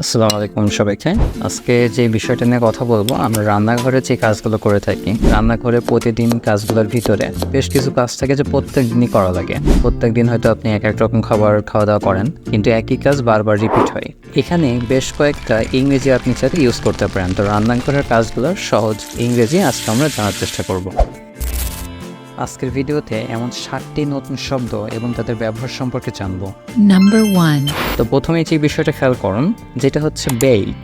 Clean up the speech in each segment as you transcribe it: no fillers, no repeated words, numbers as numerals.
আসসালামু আলাইকুম সবাইকে। আজকে যে বিষয়টা নিয়ে কথা বলবো, আমরা রান্নাঘরে যে কাজগুলো করে থাকি, রান্নাঘরে প্রতিদিন কাজগুলোর ভিতরে বেশ কিছু কাজ থাকে যে প্রত্যেক দিনই করা লাগে। প্রত্যেক দিন হয়তো আপনি এক এক রকম খাবার খাওয়া দাওয়া করেন, কিন্তু একই কাজ বারবার রিপিট হয়। এখানে বেশ কয়েকটা ইংরেজি আপনি চাইলে ইউজ করতে পারেন। তো রান্নাঘরের কাজগুলোর সহজ ইংরেজি আজকে আমরা জানার চেষ্টা করব। আজকের ভিডিওতে এমন 7টি নতুন শব্দ এবং তাদের ব্যবহার সম্পর্কে জানবো। Number 1. তো প্রথমেই যে বিষয়টা খেয়াল করুন, যেটা হচ্ছে বেক।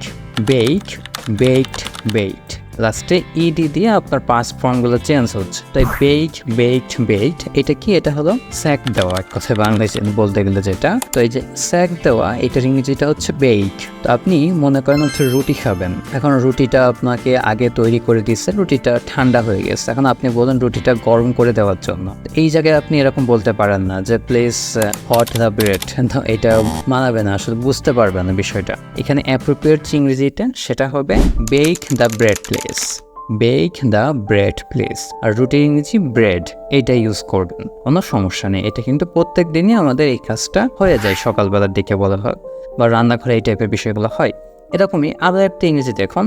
বেকড লাস্টে ইডি দিয়ে আপনার পাস্ট ফর্মগুলো চেঞ্জ হচ্ছে। তাই বেকড এটা কি? এটা হলো স্যাক দেওয়া, এক কথায় বাংলাদেশে বলতে গেলে যেটা। তো এই যে স্যাক দেওয়া, এটার ইংরেজিটা হচ্ছে বেক। তো আপনি মনে করেন হচ্ছে রুটি খাবেন, এখন রুটিটা আপনাকে আগে তৈরি করে দিচ্ছে, রুটিটা ঠান্ডা হয়ে গেছে, এখন আপনি বলেন রুটিটা গরম করে দেওয়ার জন্য। এই জায়গায় আপনি এরকম বলতে পারেন না যে প্লিজ হট দ্য ব্রেড, এটা মানাবে না, আসলে বুঝতে পারবে না বিষয়টা। এখানে অ্যাপ্রোপ্রিয়েট যে ইংরেজিটা সেটা হবে বেক দ্য ব্রেড প্লিজ। আর রুটির ইংরেজি ব্রেড, এটা ইউজ করবেন, কোনো সমস্যা নেই। এটা কিন্তু প্রত্যেক দিনই আমাদের এই কাজটা হয়ে যায়, সকালবেলার দিকে বলা হয় বা রান্নাঘরে এই টাইপের বিষয়গুলো হয়। এরকমই আরও একটা ইংরেজি দেখুন।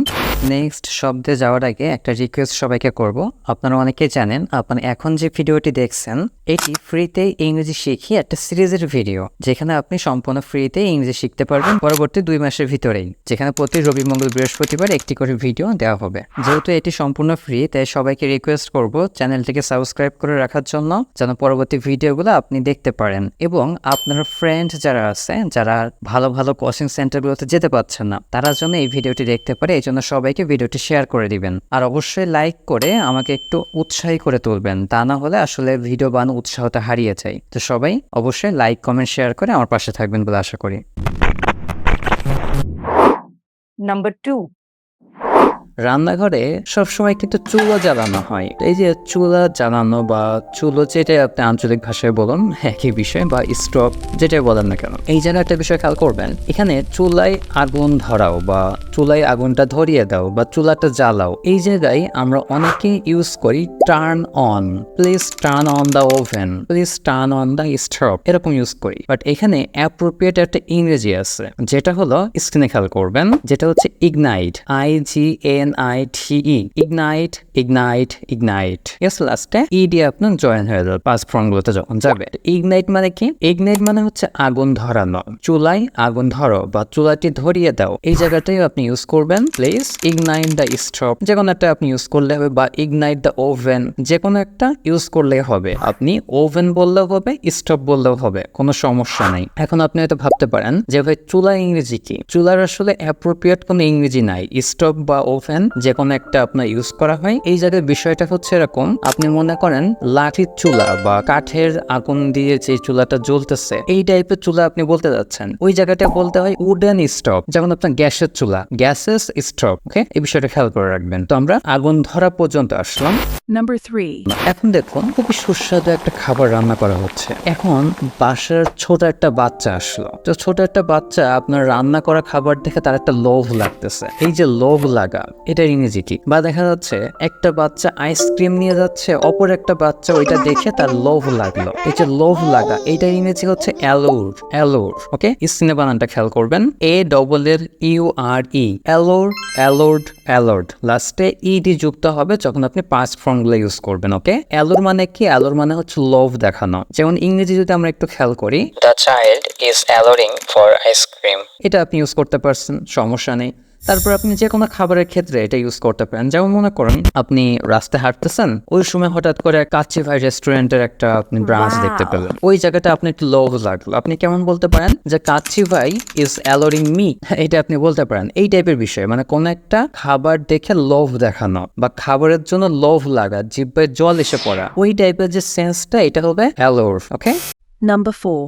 নেক্সট শব্দে যাওয়ার আগে একটা রিকোয়েস্ট সবাইকে করব। আপনারা অনেকেই জানেন, আপনারা এখন যে ভিডিওটি দেখছেন এটি ফ্রিতে ইংরেজি শিখি একটা সিরিজের ভিডিও, যেখানে আপনি সম্পূর্ণ ফ্রিতে ইংরেজি শিখতে পারবেন পরবর্তী 2 মাসের ভিতরেই, যেখানে প্রতি রবি, মঙ্গল, বৃহস্পতিবার একটি করে ভিডিও দেওয়া হবে। যেহেতু এটি সম্পূর্ণ ফ্রি, তাই সবাইকে রিকোয়েস্ট করব চ্যানেলটিকে সাবস্ক্রাইব করে রাখার জন্য, যেন পরবর্তী ভিডিওগুলো আপনি দেখতে পারেন। এবং আপনার ফ্রেন্ড যারা আছে, যারা ভালো ভালো কোচিং সেন্টারগুলোতে যেতে পারছেন না, তারা জন্য এই ভিডিওটি দেখতে পারে, এই জন্য সবাইকে ভিডিওটি শেয়ার করে দিবেন। আর অবশ্যই লাইক করে আমাকে একটু উৎসাহী করে তুলবেন, তা না হলে আসলে ভিডিও বানানোর উৎসাহটা হারিয়ে যায়। তো সবাই অবশ্যই লাইক, কমেন্ট, শেয়ার করে আমার পাশে থাকবেন বলে আশা করি। Number 2. রান্নাঘরে সবসময় কিন্তু চুলা জ্বালানো হয়। এই যে চুলা জ্বালানো বা চুলো, যেটাই আপনি আঞ্চলিক ভাষায় বলুন একই বিষয়, বা স্টোভ যেটাই বলেন না কেন, এই জায়গায় একটা বিষয় খেয়াল করবেন। এখানে চুলায় আগুন ধরাও বা চুলায় আগুনটা ধরিয়ে দাও বা চুলাটা জ্বালাও, এই জায়গায় আমরা অনেকেই ইউজ করি turn on, please turn on the oven, please turn on the stove, এরকম ইউজ করি। বাট এখানে অ্যাপ্রোপ্রিয়েট একটা ইংরেজি আছে, যেটা হলো স্ক্রিনে খেয়াল করবেন, যেটা হচ্ছে ইগনাইট, ইগনাইট। ইয়েস, লাস্টে ইডি আপনার জয়েন হয়ে যাবে পাঁচ ফর্মগুলোতে যখন যাবে। ইগনাইট মানে কি? ইগনাইট মানে হচ্ছে আগুন ধরানো, চুলায় আগুন ধরো বা চুলাটি ধরিয়ে দাও, এই জায়গাটাই আপনি ইউজ করবেন। প্লিজ ইগনাইট দ্য স্টোভ, যে কোনো একটা আপনি ইউজ করলে হবে, বা ইগনাইট দ্য ওভেন, যে কোনো একটা ইউজ করলে হবে। আপনি ওভেন বললেও হবে, স্টোভ বললেও হবে, কোনো সমস্যা নাই। এখন আপনি হয়তো ভাবতে পারেন যে ভাই চুলার ইংরেজি কি? চুলার আসলে অ্যাপ্রোপ্রিয়েট কোনো ইংরেজি নাই, স্টোভ বা ওভেন যে কোনো একটা আপনার ইউজ করা হয়। এই জায়গায় বিষয়টা হচ্ছে এরকম, আপনি মনে করেন লাঠির চুলা বা কাঠের আগুন দিয়ে যে চুলাটা জ্বলতেছে, এই টাইপের চুলা আপনি বলতে যাচ্ছেন, ওই জায়গাটা বলতে হয় উডেন স্টোভ, যেমন আপনার গ্যাসের চুলা, গ্যাসেস স্টোভ। ওকে, এই বিষয়টা খেয়াল করে রাখবেন। তো আমরা আগুন ধরা পর্যন্ত আসলাম। Number 3. এখন দেখুন, খুবই সুস্বাদু একটা খাবার রান্না করা হচ্ছে। এখন বাসার ছোট একটা বাচ্চা আসলো, তো ছোট একটা বাচ্চা আপনার রান্না করা খাবার দেখে তার একটা লোভ লাগতেছে। এই যে লোভ লাগা, এটার ইংরেজি কি? বা দেখা যাচ্ছে একটা বাচ্চা আইসক্রিম নিয়ে যাচ্ছে, অপর একটা বাচ্চা ওইটা দেখে তার লোভ লাগলো। এই যে লোভ লাগা, এইটার ইংরেজি হচ্ছে অ্যালোর। ওকে, স্ক্রিনে বানানটা খেয়াল করবেন, ALLEURE, অ্যালোর্ড। লাস্টে ইডি যুক্ত হবে যখন আপনি পাস্ট ফর্মগুলো ইউজ করবেন। ওকে, অ্যালোর মানে কি? অ্যালোর মানে হচ্ছে লোভ দেখানো। যেমন ইংরেজি যদি আমরা একটু খেয়াল করি, the child is alluring for ice cream, এটা আপনি ইউজ করতে পারছেন, সমস্যা নেই। তারপর আপনি যে কোনো খাবারের ক্ষেত্রে এটা ইউজ করতে পারেন। যেমন মনে করেন আপনি রাস্তায় হাঁটতেছেন, ওই সময় হঠাৎ করে কাচ্চি ভাই রেস্টুরেন্টের একটা আপনি ব্রাঞ্চ দেখতে পেলেন, ওই জায়গাটা আপনি একটু লোভ লাগলো, আপনি কেমন বলতে পারেন যে কাচ্চি ভাই ইজ অ্যালোরিং মি, এটা আপনি বলতে পারেন। এই টাইপের বিষয়, মানে কোন একটা খাবার দেখে লোভ দেখানো বা খাবারের জন্য লোভ লাগা, জিহ্বায় জল এসে পড়া, ওই টাইপের যে সেন্সটা, এটা হবে অ্যালোর। ওকে, Number 4.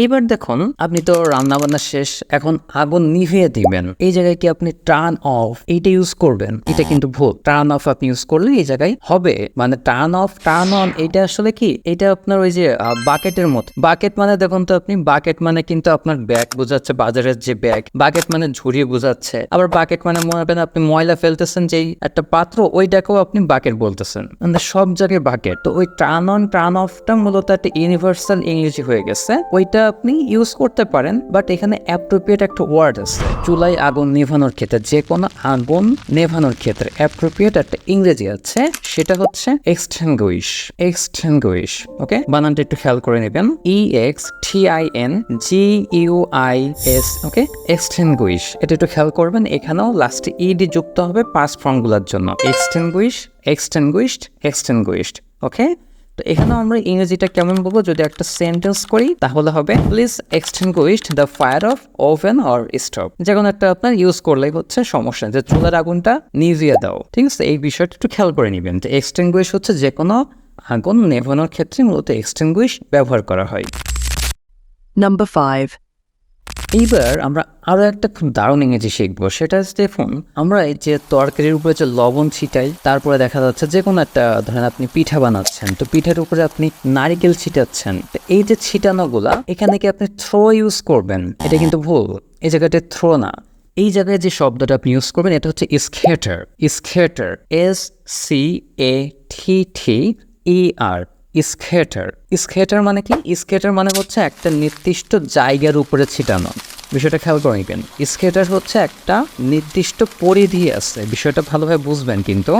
এইবার দেখুন, আপনি তো রান্না বান্না শেষ, এখন আগুন নিভিয়ে দিবেন, এই জায়গায় কি আপনি টার্ন অফ এইটা ইউজ করবেন? এটা কিন্তু ভুল। টার্ন অফ আপনি ইউজ করলে এই জায়গায় হবে, মানে টার্ন অফ, টার্ন অন, এটা আসলে কি? এটা আপনার ওই যে বাকেটের মতো। বাকেট মানে দেখুন তো আপনি, বাকেট মানে কিন্তু আপনার ব্যাগ বোঝাচ্ছে, বাজারের যে ব্যাগ। বাকেট মানে ঝুড়ি বোঝাচ্ছে। আবার বাকেট মানে মনে করেন আপনি ময়লা ফেলতেছেন যেই একটা পাত্র, ওইটাকেও আপনি বাকেট বলতেছেন, মানে সব জায়গায় বাকেট। তো ওই টার্ন অন, টার্ন অফটা মূলত একটা ইউনিভার্সাল ইংরেজি হয়ে গেছে। ওইটা এটা আপনি ইউজ করতে পারেন, বাট এখানে অ্যাপ্রোপ্রিয়েট একটা ওয়ার্ড আছে। চুলায় আগুন নেভানোর ক্ষেত্রে, যে কোনো আগুন নেভানোর ক্ষেত্রে অ্যাপ্রোপ্রিয়েট একটা ইংরেজি আছে, সেটা হচ্ছে এক্সটিংগুইশ। এক্সটিংগুইশ, ওকে? বানানটা একটু খেয়াল করে নেবেন, EXTINGUIS, ওকে? এক্সটিংগুইশ, এটা একটু খেয়াল করবেন। এখানেও লাস্টে ইডি যুক্ত হবে পাস্ট ফর্মগুলোর জন্য। এক্সটিংগুইশ, এক্সটিংগুইশড, এক্সটিংগুইশড, ওকে? তো এখানেও আমরা ইংরেজিটা কেমন বলবো, যদি একটা সেন্টেন্স করি তাহলে হবে please extinguish the fire of oven or stove. যে কোনো একটা আপনার ইউজ করলেই হচ্ছে, সমস্যা যে চুলার আগুনটা নিভিয়ে দাও, ঠিক আছে? এই বিষয়টা একটু খেয়াল করে নেবেন যে এক্সটিংগুইশ হচ্ছে যে কোনো আগুন নেভানোর ক্ষেত্রে মূলত এক্সটিংগুইশ ব্যবহার করা হয়। Number 5. এইবার আমরা আরো একটা খুব দারুণ ইংরেজি শিখবো, সেটা হচ্ছে দেখুন, আমরা এই যে তরকারির উপরে যে লবণ ছিটাই, তারপরে দেখা যাচ্ছে যে কোনো একটা, ধরেন আপনি পিঠা বানাচ্ছেন, তো পিঠার উপরে আপনি নারিকেল ছিটাচ্ছেন, তো এই যে ছিটানোগুলা, এখানে কি আপনি থ্রো ইউজ করবেন? এটা কিন্তু ভুল। এই জায়গাটা থ্রো না, এই জায়গায় যে শব্দটা আপনি ইউজ করবেন এটা হচ্ছে scatter. Scatter, SCATTER, scatter. Scatter মানে কি? স্ক্যাটার মানে হচ্ছে একটা নির্দিষ্ট জায়গার উপরে ছিটানো। বিষয়টা খেয়াল করে নেবেন, স্ক্যাটার হচ্ছে একটা নির্দিষ্ট পরিধি আছে, বিষয়টা ভালোভাবে বুঝবেন। কিন্তু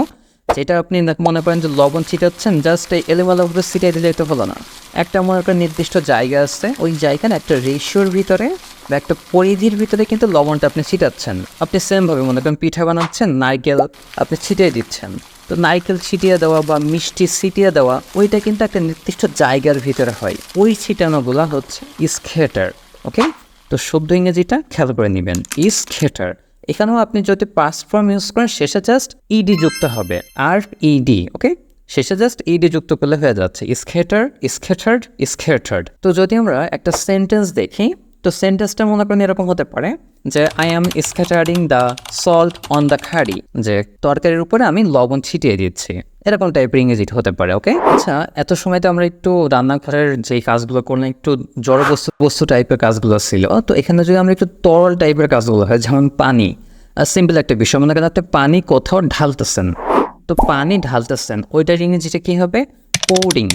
যেটা আপনি মনে করেন যে লবণ ছিটাচ্ছেন, জাস্ট এই এলেমালা উপরে ছিটাই দিলে তো হলো না। একটা মনে করেন নির্দিষ্ট জায়গা আছে, ওই জায়গার একটা রেশিওর ভিতরে বা একটা পরিধির ভিতরে কিন্তু লবণটা আপনি ছিটাচ্ছেন। আপনি সেমভাবে মনে করেন পিঠা বানাচ্ছেন, নারকেল আপনি ছিটিয়ে দিচ্ছেন, তো নারকেল ছিটিয়ে দেওয়া বা মিষ্টি ছিটিয়ে দেওয়া, ওইটা কিন্তু একটা নির্দিষ্ট জায়গার ভিতরে হয়, ওই ছিটানোগুলা হচ্ছে স্ক্যাটার, ওকে? তো শব্দ ইংরেজিটা খেয়াল করে নেবেন, স্ক্যাটার। এখানেও আপনি যদি পাস্ট ফর্ম ইউজ করেন, শেষে জাস্ট ইডি যুক্ত হবে, RED, ওকে? শেষে জাস্ট ইডি যুক্ত করলে হয়ে যাচ্ছে স্ক্যাটার, স্ক্যাটার্ড, স্ক্যাটার্ড। তো যদি আমরা একটা সেন্টেন্স দেখি, তো সেন্টেন্সটা মনে করেন এরকম হতে পারে যে I am scattering the salt on the curry, যে তরকারির উপরে আমি লবণ ছিটিয়ে দিচ্ছি, এরকম টাইপের ইংরেজি হতে পারে, ওকে? আচ্ছা, এত সময় তো আমরা একটু রান্নাঘরের যেই কাজগুলো করলাম, একটু জড় বস্তু টাইপের কাজগুলো ছিল, তো এখানে যদি আমরা একটু তরল টাইপের কাজগুলো হয়, যেমন পানি, সিম্পল একটা বিষয়, মনে করেন আপনি পানি কোথাও ঢালতেছেন, তো পানি ঢালতেছেন, ওইটার ইংরেজিটা কি হবে? পোরিং,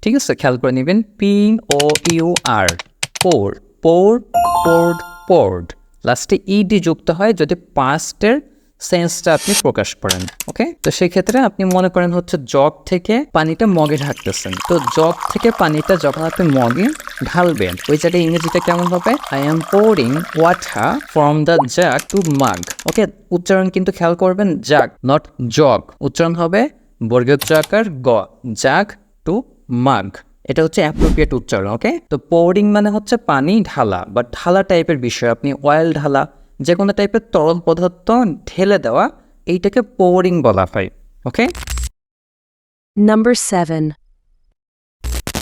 ঠিক আছে? খেয়াল করে নেবেন, POUR, পোর, পোর, পোর্ড, পোর্ড। লাস্টে ইডি যুক্ত হয় যদি পাস্টের সেন্সটা আপনি প্রকাশ করেন, ওকে? তো সেই ক্ষেত্রে আপনি মনে করেন হচ্ছে জগ থেকে পানিটা মগে ঢালতেছেন, তো জগ থেকে পানিটা যখন আপনি মগে ঢালবেন, ওই জায়গায় ইংরেজিটা কেমন হবে? I am pouring water from the jug to mug, okay? উচ্চারণ কিন্তু খেয়াল করবেন, জাগ নট জগ, উচ্চারণ হবে বর্গীয় জাকার গ, জাগ টু মাগ, এটা হচ্ছে অ্যাপ্রোপ্রিয়েট উচ্চারণ, ওকে? তো পোরিং মানে হচ্ছে পানি ঢালা বা ঢালা টাইপের বিষয়, আপনি অয়েল ঢালা, যে কোনো টাইপের তরল পদার্থ ঢেলে দেওয়া, এইটাকে পোরিং বলা হয়, ওকে? Number 7.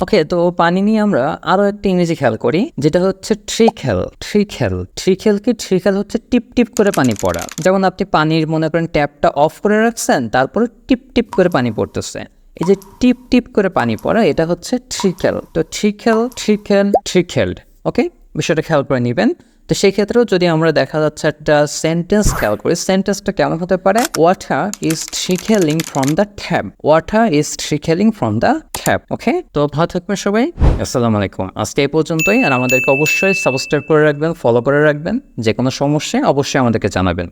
ওকে, তো পানি নিয়ে আমরা আরো একটা ইংরেজি খেয়াল করি, যেটা হচ্ছে ট্রিকেল। ট্রিকেল, ট্রিকেল কি? ট্রিকেল হচ্ছে টিপ টিপ করে পানি পড়া। যেমন আপনি পানির মনে করেন ট্যাপটা অফ করে রাখছেন, তারপরে টিপ টিপ করে পানি পড়তেছে, এই যে টিপ টিপ করে পানি পড়া, এটা হচ্ছে ট্রিকেল। তো ট্রিকেল, ট্রিকেল, ট্রিকেলড, ওকে? বিষয়টা খেয়াল করে নেবেন। তো সেই ক্ষেত্রেও যদি আমরা দেখা যাচ্ছে একটা সেন্টেন্স খেয়াল করি, সেন্টেন্সটা কেমন হতে পারে? Water is trickling from the tap, water is trickling from the tap, okay? তো ভালো থাকবেন সবাই, আসসালামু আলাইকুম। আজকে এই পর্যন্তই, আর আমাদেরকে অবশ্যই সাবস্ক্রাইব করে রাখবেন, ফলো করে রাখবেন। যে কোনো সমস্যা অবশ্যই আমাদেরকে জানাবেন।